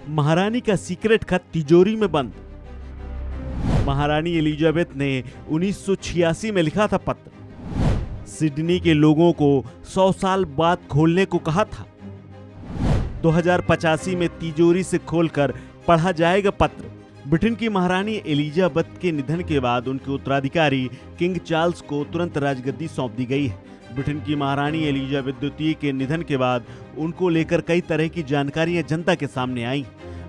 महारानी का सीक्रेट खत तिजोरी में बंद। महारानी एलिजाबेथ ने 1986 में लिखा था पत्र। सिडनी के लोगों को 100 साल बाद खोलने को कहा था। 2085 में तिजोरी से खोलकर पढ़ा जाएगा पत्र। ब्रिटेन की महारानी एलिजाबेथ के निधन के बाद उनके उत्तराधिकारी किंग चार्ल्स को तुरंत राजगद्दी सौंप दी गई है। ब्रिटेन की महारानी एलिजाबेथ द्वितीय के निधन के बाद उनको लेकर कई तरह की जानकारियां जनता के सामने आई।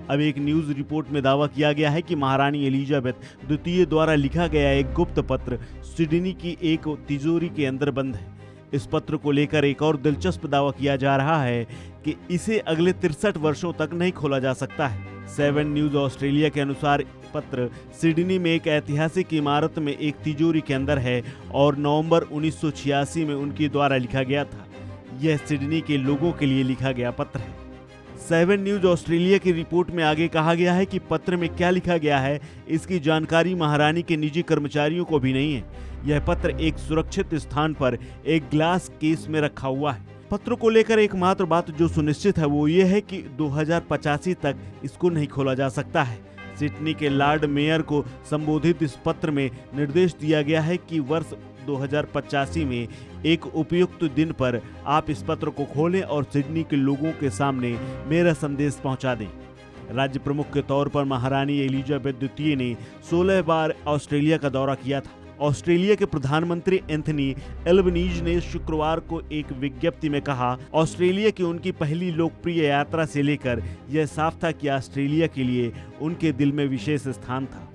अब एक न्यूज रिपोर्ट में दावा किया गया है कि महारानी एलिजाबेथ द्वितीय द्वारा लिखा गया एक गुप्त पत्र सिडनी की एक तिजोरी के अंदर बंद है। इस पत्र को लेकर एक और दिलचस्प दावा किया जा रहा है कि इसे अगले 63 वर्षों तक नहीं खोला जा सकता है। 7 न्यूज ऑस्ट्रेलिया के अनुसार पत्र सिडनी में एक ऐतिहासिक इमारत में एक तिजोरी के अंदर है और नवंबर 1986 में उनके द्वारा लिखा गया था। यह सिडनी के लोगों के लिए लिखा गया पत्र है। 7 न्यूज ऑस्ट्रेलिया की रिपोर्ट में आगे कहा गया है कि पत्र में क्या लिखा गया है इसकी जानकारी महारानी के निजी कर्मचारियों को भी नहीं है। यह पत्र एक सुरक्षित स्थान पर एक ग्लास केस में रखा हुआ है। पत्र को लेकर एकमात्र बात जो सुनिश्चित है वो ये है कि 2085 तक इसको नहीं खोला जा सकता है। सिडनी के लॉर्ड मेयर को संबोधित इस पत्र में निर्देश दिया गया है कि वर्ष 2085 में एक उपयुक्त दिन पर आप इस पत्र को खोलें और सिडनी के लोगों के सामने मेरा संदेश पहुंचा दें। राज्य प्रमुख के तौर पर महारानी एलिजाबेथ द्वितीय ने 16 बार ऑस्ट्रेलिया का दौरा किया था। ऑस्ट्रेलिया के प्रधानमंत्री एंथनी एल्बनीज ने शुक्रवार को एक विज्ञप्ति में कहा, ऑस्ट्रेलिया की उनकी पहली लोकप्रिय यात्रा से लेकर यह साफ था कि ऑस्ट्रेलिया के लिए उनके दिल में विशेष स्थान था।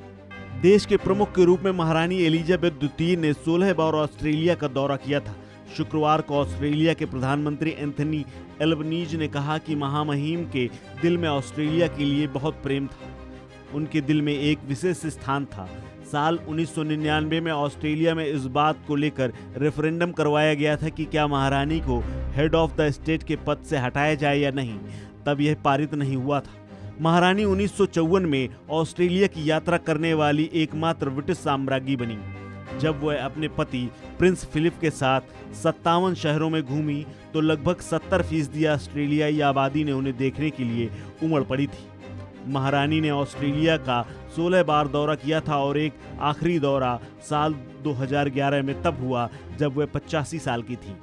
देश के प्रमुख के रूप में महारानी एलिजाबेथ द्वितीय ने 16 बार ऑस्ट्रेलिया का दौरा किया था। शुक्रवार को ऑस्ट्रेलिया के प्रधानमंत्री एंथनी एल्बनीज ने कहा कि महामहिम के दिल में ऑस्ट्रेलिया के लिए बहुत प्रेम था। उनके दिल में एक विशेष स्थान था। साल 1999 में ऑस्ट्रेलिया में इस बात को लेकर रेफरेंडम करवाया गया था कि क्या महारानी को हेड ऑफ द स्टेट के पद से हटाया जाए या नहीं। तब यह पारित नहीं हुआ था। महारानी 1954 में ऑस्ट्रेलिया की यात्रा करने वाली एकमात्र ब्रिटिश साम्राज्ञी बनी। जब वह अपने पति प्रिंस फिलिप के साथ 57 शहरों में घूमी तो लगभग 70% ऑस्ट्रेलियाई आबादी ने उन्हें देखने के लिए उमड़ पड़ी थी। महारानी ने ऑस्ट्रेलिया का 16 बार दौरा किया था और एक आखिरी दौरा साल 2011 में तब हुआ जब वह 85 साल की थी।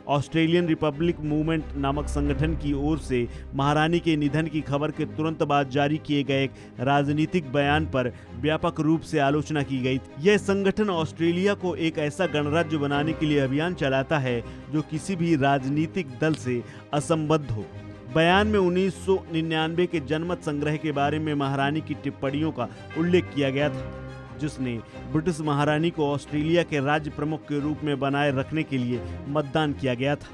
ऑस्ट्रेलियन रिपब्लिक मूवमेंट नामक संगठन की ओर से महारानी के निधन की खबर के तुरंत बाद जारी किए गए एक राजनीतिक बयान पर व्यापक रूप से आलोचना की गई थी। यह संगठन ऑस्ट्रेलिया को एक ऐसा गणराज्य बनाने के लिए अभियान चलाता है जो किसी भी राजनीतिक दल से असंबद्ध हो। बयान में 1999 के जनमत संग्रह के बारे में महारानी की टिप्पणियों का उल्लेख किया गया था, जिसने ब्रिटिश महारानी को ऑस्ट्रेलिया के राज्य प्रमुख के रूप में बनाए रखने के लिए मतदान किया गया था।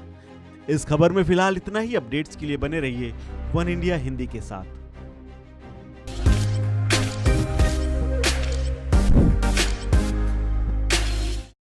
इस खबर में फिलहाल इतना ही। अपडेट्स के लिए बने रहिए वन इंडिया हिंदी के साथ।